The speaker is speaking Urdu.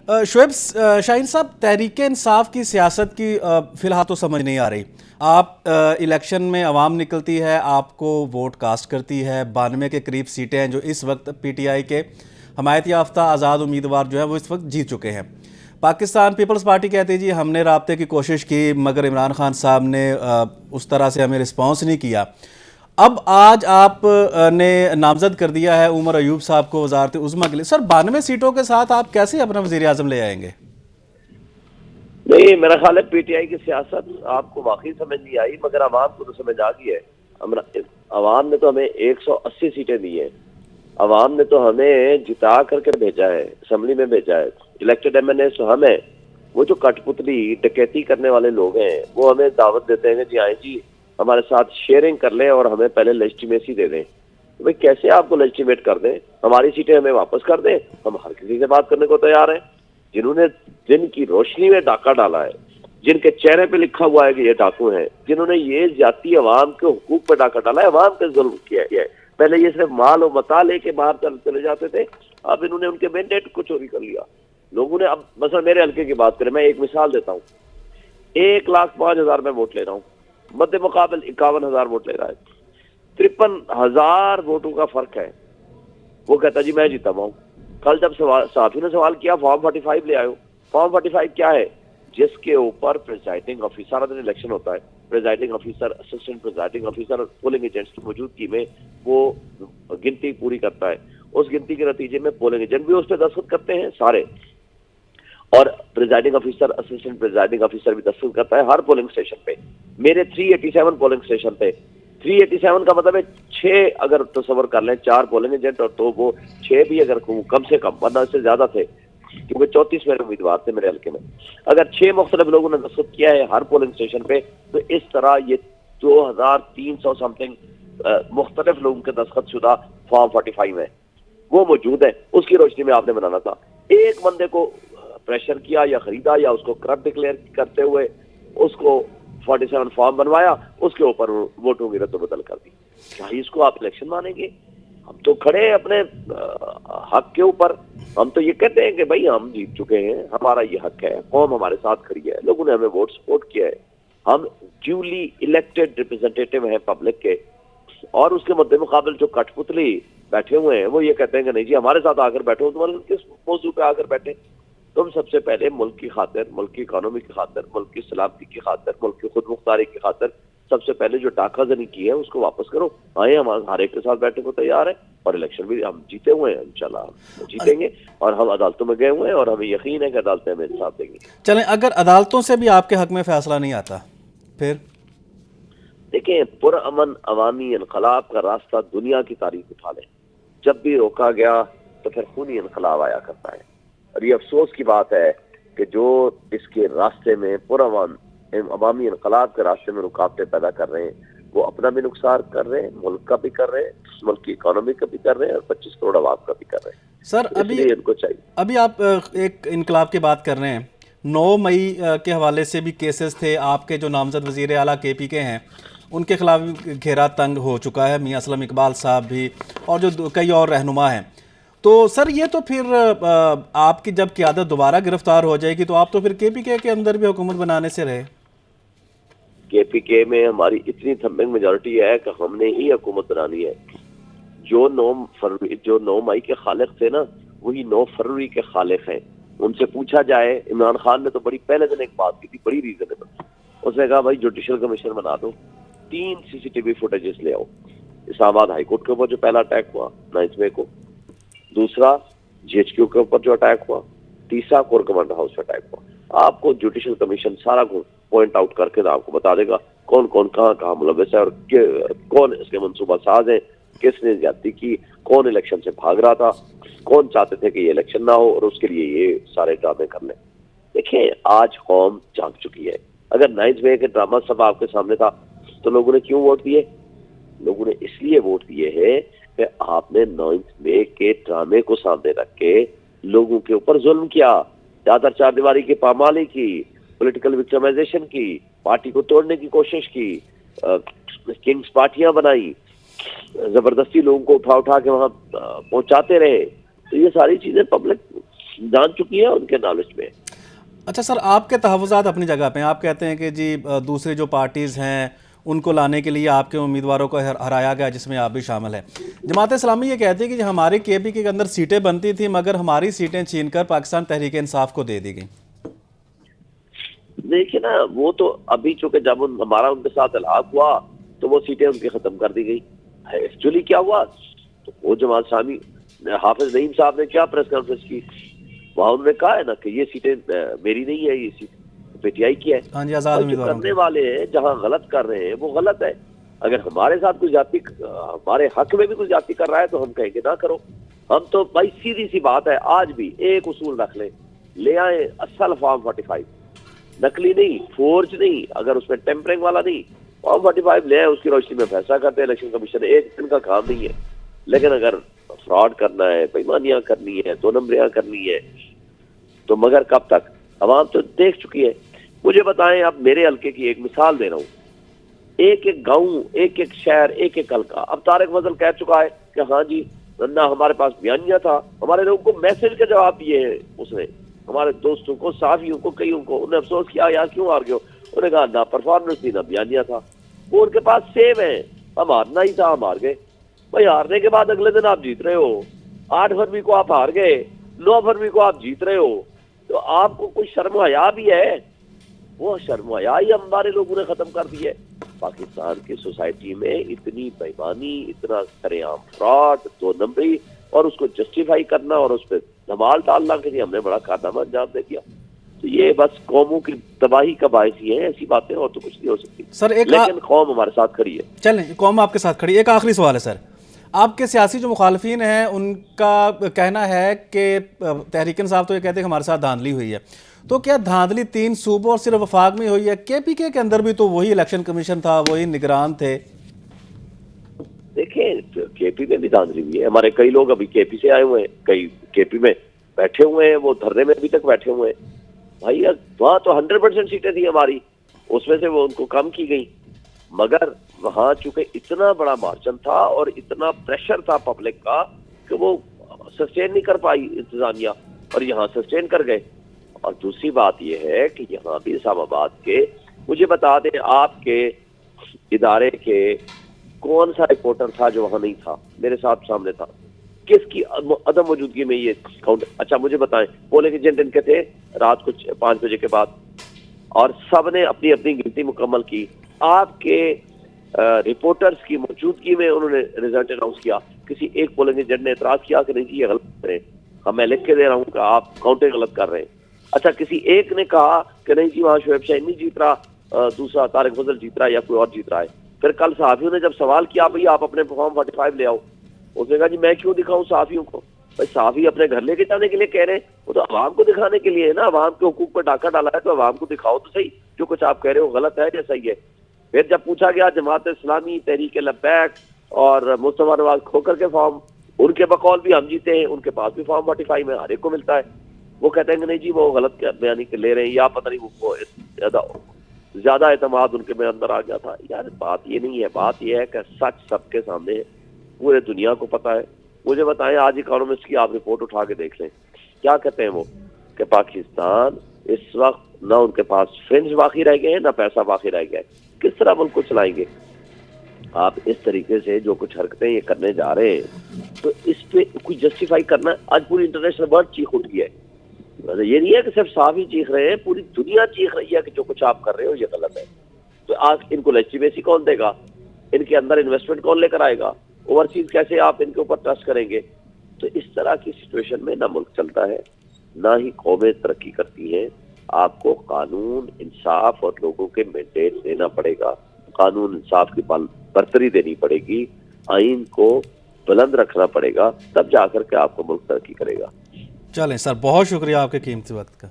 شعیب شاہین صاحب، تحریک انصاف کی سیاست کی فی الحال تو سمجھ نہیں آ رہی. آپ الیکشن میں عوام نکلتی ہے، آپ کو ووٹ کاسٹ کرتی ہے. 92 کے قریب سیٹیں ہیں جو اس وقت پی ٹی آئی کے حمایت یافتہ آزاد امیدوار جو ہے وہ اس وقت جیت چکے ہیں. پاکستان پیپلز پارٹی کہتے ہیں جی ہم نے رابطے کی کوشش کی مگر عمران خان صاحب نے اس طرح سے ہمیں رسپانس نہیں کیا. اب آج آپ نے نامزد کر دیا ہے عمر ایوب صاحب کو وزارت عظمیٰ کے لیے. سر 92 سیٹوں کے ساتھ آپ کیسے اپنا وزیر اعظم لے آئیں گے؟ نہیں، میرا خیال ہے پی ٹی آئی کی سیاست آپ کو واقعی سمجھ نہیں آئی، مگر عوام کو تو سمجھ آ گئی ہے. عوام نے تو ہمیں 180 سیٹیں دی ہیں. عوام نے تو ہمیں جتا کر کے بھیجا ہے، اسمبلی میں بھیجا ہے. الیکٹڈ ایم این اے تو ہم ہیں. وہ جو کٹ پتلی ڈکیتی کرنے والے لوگ ہیں وہ ہمیں دعوت دیتے ہیں کہ جی آئیں جی ہمارے ساتھ شیئرنگ کر لیں اور ہمیں پہلے لیجٹیمیسی دے دیں. تو بھائی کیسے آپ کو لیجٹیمیٹ کر دیں؟ ہماری سیٹیں ہمیں واپس کر دیں. ہم ہر کسی سے بات کرنے کو تیار ہیں. جنہوں نے دن کی روشنی میں ڈاکہ ڈالا ہے، جن کے چہرے پہ لکھا ہوا ہے کہ یہ ڈاکو ہیں، جنہوں نے یہ ذاتی عوام کے حقوق پہ ڈاکہ ڈالا ہے، عوام پہ ظلم کیا ہے. پہلے یہ صرف مال و متاع لے کے باہر چلے جاتے تھے، اب انہوں نے ان کے مینڈیٹ کو چوری کر لیا. لوگوں نے اب مثلا میرے حلقے کی بات کریں، میں ایک مثال دیتا ہوں. 1,05,000 میں ووٹ لے رہا ہوں، مد مقابل 51,000 ووٹ لے رہا ہے. 53,000 ووٹوں کا فرق ہے. وہ کہتا جی میں جیتا ہوا ہوں. کل جب صحافی نے سوال کیا فارم 45 لے آئے ہو. فارم 45 کیا ہے؟ جس کے اوپر پریزائڈنگ آفیسر، سارا دن الیکشن ہوتا ہے، presiding officer, assistant presiding officer polling agents کی موجودگی میں وہ گنتی پوری کرتا ہے. اس گنتی کے نتیجے میں پولنگ ایجنٹ بھی اس پہ دستخط کرتے ہیں سارے، اور presiding officer, assistant presiding officer بھی دستخط کرتا ہے ہر پولنگ اسٹیشن پہ. میرے 387 پولنگ اسٹیشن پہ، 387 کا مطلب ہے 6 اگر تصور کر لیں، 4 پولنگ ایجنٹ اور تو وہ 6 بھی اگر کم سے کم، ورنہ اس سے زیادہ تھے کیونکہ 34 میرے امیدوار تھے میرے حلقے میں. اگر 6 مختلف لوگوں نے دستخط کیا ہے ہر پولنگ اسٹیشن پہ، تو اس طرح یہ 2,300 سم تھنگ مختلف لوگوں کے دستخط شدہ فارم 45 ہے، وہ موجود ہے. اس کی روشنی میں آپ نے بنانا تھا. ایک بندے کو پریشر کیا یا خریدا یا اس کو کرپٹ ڈکلیئر کرتے ہوئے اس کو 47 فارم بنوایا، اس کے اوپر ووٹوں کی رد و بدل کر دی. کیا اس کو آپ الیکشن مانیں گے؟ ہم تو کھڑے ہیں اپنے حق کے اوپر. ہم تو یہ کہتے ہیں کہ بھائی ہم جیت چکے ہیں، ہمارا یہ حق ہے، قوم ہمارے ساتھ کھڑی ہے، لوگوں نے ہمیں ووٹ سپورٹ کیا ہے، ہم ڈیولی الیکٹڈ ریپرزینٹیٹیو ہیں پبلک کے. اور اس کے مد مقابل جو کٹ پتلی بیٹھے ہوئے ہیں وہ یہ کہتے ہیں کہ نہیں جی ہمارے ساتھ آ کر بیٹھو. تمہارے کس موضوع پہ آ کر بیٹھے؟ تم سب سے پہلے ملک کی خاطر، ملک کی اکانومی کی خاطر، ملک کی سلامتی کی خاطر، ملک کی خود مختاری کی خاطر سب سے پہلے جو ڈاکہ زنی کی ہے اس کو واپس کرو. آئے ہم ہر ایک کے ساتھ بیٹھنے کو تیار ہیں، اور الیکشن بھی ہم جیتے ہوئے ہیں، انشاءاللہ ہم جیتیں گے. اور ہم عدالتوں میں گئے ہوئے ہیں اور ہمیں یقین ہے کہ عدالتیں ہمیں انصاف دیں گی. چلیں، اگر عدالتوں سے بھی آپ کے حق میں فیصلہ نہیں آتا پھر؟ دیکھیں، پرامن عوامی انقلاب کا راستہ دنیا کی تاریخ اٹھا لیں. جب بھی روکا گیا تو پھر خونی انقلاب آیا کرتا ہے. اور یہ افسوس کی بات ہے کہ جو اس کے راستے میں پرامن عوامی انقلاب کے راستے میں رکاوٹیں پیدا کر رہے ہیں، وہ اپنا بھی نقصان کر رہے ہیں، ملک کا بھی کر رہے ہیں، ملک کی اکانومی کا بھی کر رہے ہیں، اور 25 کروڑ عوام کا بھی کر رہے ہیں. سر اس لیے ان کو چاہیے. ابھی آپ ایک انقلاب کی بات کر رہے ہیں. 9 مئی کے حوالے سے بھی کیسز تھے. آپ کے جو نامزد وزیر اعلیٰ کے پی کے ہیں ان کے خلاف گھیرا تنگ ہو چکا ہے، میاں اسلم اقبال صاحب بھی، اور جو کئی اور رہنما ہیں. تو سر یہ تو پھر آپ کی جب قیادت دوبارہ گرفتار ہو جائے گی تو آپ تو پھر کے پی کے اندر بھی حکومت بنانے سے رہے. کے پی کے میں ہماری اتنی تھمبنگ میجورٹی ہے کہ ہم نے ہی حکومت بنانی ہے. جو 9 مئی کے خالق تھے نا، وہی 9 فروری کے خالق ہیں. ان سے پوچھا جائے، عمران خان نے تو بڑی پہلے دن ایک بات کی تھی بڑی ریزنیبل. اس نے کہا بھائی جوڈیشل کمیشن بنا دو، 3 CCTV فوٹیجز لے آؤ. اسلام آباد ہائی کورٹ کے اوپر جو پہلا اٹیک ہوا 9 مئی کو، دوسرا GHQ کے اوپر جو اٹیک ہوا، تیسرا کور کمانڈر ہاؤس پہ اٹیک ہوا. آپ کو جوڈیشل کمیشن سارا پوائنٹ آؤٹ کر کے آپ کو بتا دے گا کون کون کہاں ملوث ہے، اور کون اس کے منصوبہ ساز ہیں، کس نے زیادتی کی، کون الیکشن سے بھاگ رہا تھا، کون چاہتے تھے کہ یہ الیکشن نہ ہو اور اس کے لیے یہ سارے ڈرامے کر لیں. دیکھیں آج قوم جاگ چکی ہے. اگر 9 مئی کے ڈرامہ سب آپ کے سامنے تھا تو لوگوں نے کیوں ووٹ دیے؟ لوگوں نے اس لیے ووٹ دیے ہیں کہ آپ نے 9 مئی کے ڈرامے کو سامنے رکھ کے لوگوں کے اوپر ظلم کیا، چادر چار دیواری کی پامالی کی، پولیٹیکل وکٹمائزیشن کی، پارٹی کو توڑنے کی کوشش کی، کنگز پارٹیاں بنائی، زبردستی لوگوں کو اٹھا کے وہاں پہنچاتے رہے. تو یہ ساری چیزیں پبلک جان چکی ہے، ان کے نالج میں ہے۔ اچھا سر، آپ کے تحفظات اپنی جگہ پہ ہیں، آپ کہتے ہیں کہ جی دوسری جو پارٹیز ہیں ان کو لانے کے لیے آپ کے امیدواروں کو ہرایا گیا، جس میں آپ بھی شامل ہیں۔ جماعت اسلامی یہ کہتی ہے کہ ہماری کے پی کے اندر سیٹیں بنتی تھیں مگر ہماری سیٹیں چھین کر پاکستان تحریک انصاف کو دے دی گئیں۔ دیکھیں نا، وہ تو ابھی چونکہ جب ہمارا ان کے ساتھ الحاق ہوا تو وہ سیٹیں ان کی ختم کر دی گئی۔ ایکچولی کیا ہوا، تو وہ جماعت اسلامی حافظ نعیم صاحب نے کیا پریس کانفرنس کی، وہاں انہوں نے کہا ہے نا کہ یہ سیٹیں میری نہیں ہے، یہ سیٹ پی ٹی آئی کی ہے۔ ہاں جی، آزاد اور جو امیدواروں کرنے کی۔ والے ہیں، جہاں غلط کر رہے ہیں وہ غلط ہے۔ اگر ہمارے ساتھ کوئی زیادتی، ہمارے حق میں بھی کوئی زیادتی کر رہا ہے تو ہم کہیں گے نہ کرو۔ ہم تو بھائی سیدھی سی بات ہے، آج بھی ایک اصول رکھ لیں، لے آئیں اصل فارم 45، نقلی نہیں، فورج نہیں، اگر اس میں ٹیمپرنگ والا نہیں، فارم 45 لے آئیں، اس کی روشنی میں فیصلہ کرتے ہیں۔ الیکشن کمیشن ایک دن کا کام نہیں ہے، لیکن اگر فراڈ کرنا ہے، بےایمانیاں کرنی ہے، دو نمبریاں کرنی ہے، تو مگر کب تک؟ عوام تو دیکھ چکی ہے۔ مجھے بتائیں، اب میرے حلقے کی ایک مثال دے رہا ہوں، ایک ایک گاؤں، ایک ایک شہر، ایک ایک حلقہ، اب طارق فضل کہہ چکا ہے کہ ہاں جی نہ ہمارے پاس بیانیہ تھا، ہمارے لوگوں کو میسج کا جواب دیے ہیں اس نے، ہمارے دوستوں کو، صحافیوں کو، کئیوں کو، انہوں نے افسوس کیا یار کیوں ہار گئے ہو، انہوں نے کہا نہ پرفارمنس تھی نہ بیانیہ تھا، وہ ان کے پاس سیم ہے، ہم ہارنا ہی تھا، ہم ہار گئے۔ بھائی ہارنے کے بعد اگلے دن آپ جیت رہے ہو، 8 فروری کو آپ ہار گئے، 9 فروری کو آپ جیت رہے ہو، تو آپ کو کوئی شرم و حیا بھی ہے؟ وہ شرم و حیا ہی ہمارے لوگوں نے ختم کر دی ہے۔ پاکستان کی سوسائٹی میں اتنی بےایمانی، اتنا سرے عام فراڈ، دو نمبری، اور اس کو جسٹیفائی کرنا اور اس پہ دھمال ڈالنا کہ جی ہم نے بڑا کارنامہ انجام دے دیا، تو یہ بس قوموں کی تباہی کا باعث ہی ہے، ایسی باتیں اور تو کچھ نہیں ہو سکتی۔ سر ایک لیکن قوم ہمارے ساتھ کھڑی ہے۔ چلیں، قوم آپ کے ساتھ کھڑی۔ ایک آخری سوال ہے سر، آپ کے سیاسی جو مخالفین ہیں ان کا کہنا ہے کہ تحریک انصاف تو یہ کہتے ہیں کہ ہمارے ساتھ دھاندلی ہوئی ہے، تو کیا دھاندلی 3 صوبوں اور صرف وفاق میں ہوئی ہے؟ کے پی کے اندر بھی تو وہی الیکشن کمیشن تھا، وہی نگران تھے۔ دیکھیں کے پی میں بھی دھاندلی ہوئی ہے، ہمارے کئی لوگ ابھی کے پی سے آئے ہوئے ہیں، کئی کے پی میں بیٹھے ہوئے ہیں، وہ دھرنے میں ابھی تک بیٹھے ہوئے ہیں۔ بھائی وہاں تو 100% سیٹیں تھیں ہماری، اس میں سے وہ ان کو کم کی گئی، مگر وہاں چونکہ اتنا بڑا مارجن تھا اور اتنا پریشر تھا پبلک کا کہ وہ سسٹین نہیں کر پائی انتظامیہ، اور یہاں سسٹین کر گئے۔ اور دوسری بات یہ ہے کہ یہاں بھی اسلام آباد کے، مجھے بتا دیں آپ کے ادارے کے کون سا رپورٹر تھا جو وہاں نہیں تھا، میرے ساتھ سامنے تھا، کس کی عدم موجودگی میں یہ کاؤنٹ؟ اچھا مجھے بتائیں، پولنگ ایجنٹ ان کے تھے رات کو 5 بجے کے بعد، اور سب نے اپنی اپنی گنتی مکمل کی، آپ کے رپورٹرز کی موجودگی میں انہوں نے رزلٹ اناؤنس کیا۔ کسی ایک پولنگ ایجنٹ نے اعتراض کیا کہ نہیں جی یہ غلط کر رہے ہیں، ہم میں لکھ کے دے رہا ہوں کہ آپ کاؤنٹنگ غلط کر رہے ہیں۔ اچھا کسی ایک نے کہا کہ نہیں جی وہاں شعیب شاہین نہیں جیت رہا، دوسرا طارق فضل جیت رہا ہے یا کوئی اور جیت رہا ہے۔ پھر کل صحافیوں نے جب سوال کیا بھئی آپ اپنے فارم 45 لے آؤ، اس نے کہا جی میں کیوں دکھاؤں صحافیوں کو؟ بھائی صحافی اپنے گھر لے کے جانے کے لیے کہہ رہے ہیں، وہ تو عوام کو دکھانے کے لیے ہے نا، عوام کے حقوق پر ڈاکہ ڈالا ہے تو عوام کو دکھاؤ تو صحیح، جو کچھ آپ کہہ رہے ہو غلط ہے یا صحیح ہے۔ پھر جب پوچھا گیا جماعت اسلامی، تحریک لبیک اور مصطفیٰ نواز کھوکر کے فارم، ان کے بقول بھی ہم جیتے ہیں، ان کے پاس بھی فارم 45 میں ہر ایک کو ملتا ہے، وہ کہتے ہیں کہ نہیں جی وہ غلط بیانی کے لے رہے ہیں، یا پتہ نہیں وہ زیادہ اعتماد ان کے میں اندر آ گیا تھا۔ یار بات یہ نہیں ہے، بات یہ ہے کہ سچ سب کے سامنے ہے، پورے دنیا کو پتا ہے۔ مجھے بتائیں آج اکانومسٹ کی آپ رپورٹ اٹھا کے دیکھ لیں، کیا کہتے ہیں وہ کہ پاکستان اس وقت نہ ان کے پاس فرنج باقی رہ گئے ہیں نہ پیسہ باقی رہ گیا ہے، کس طرح ملک کو چلائیں گے؟ آپ اس طریقے سے جو کچھ حرکتیں یہ کرنے جا رہے ہیں تو اس پہ کوئی جسٹیفائی کرنا، آج پوری انٹرنیشنل ورلڈ چیخ اٹھ گیا ہے۔ یہ نہیں ہے کہ صرف صحافی چیخ رہے ہیں، پوری دنیا چیخ رہی ہے کہ جو کچھ آپ کر رہے ہو یہ غلط ہے۔ تو آج ان کو لیجیٹیمیسی کون دے گا؟ ان کے اندر انویسٹمنٹ کون لے کر آئے گا؟ اوورسیز کیسے آپ ان کے اوپر ٹرسٹ کریں گے؟ تو اس طرح کی سچویشن میں نہ ملک چلتا ہے نہ ہی قومیں ترقی کرتی ہیں۔ آپ کو قانون، انصاف اور لوگوں کے مینڈیٹ دینا پڑے گا، قانون انصاف کی برتری دینی پڑے گی، آئین کو بلند رکھنا پڑے گا، تب جا کر کے آپ کو ملک ترقی کرے گا۔ چلیں سر، بہت شکریہ آپ کے قیمتی وقت کا۔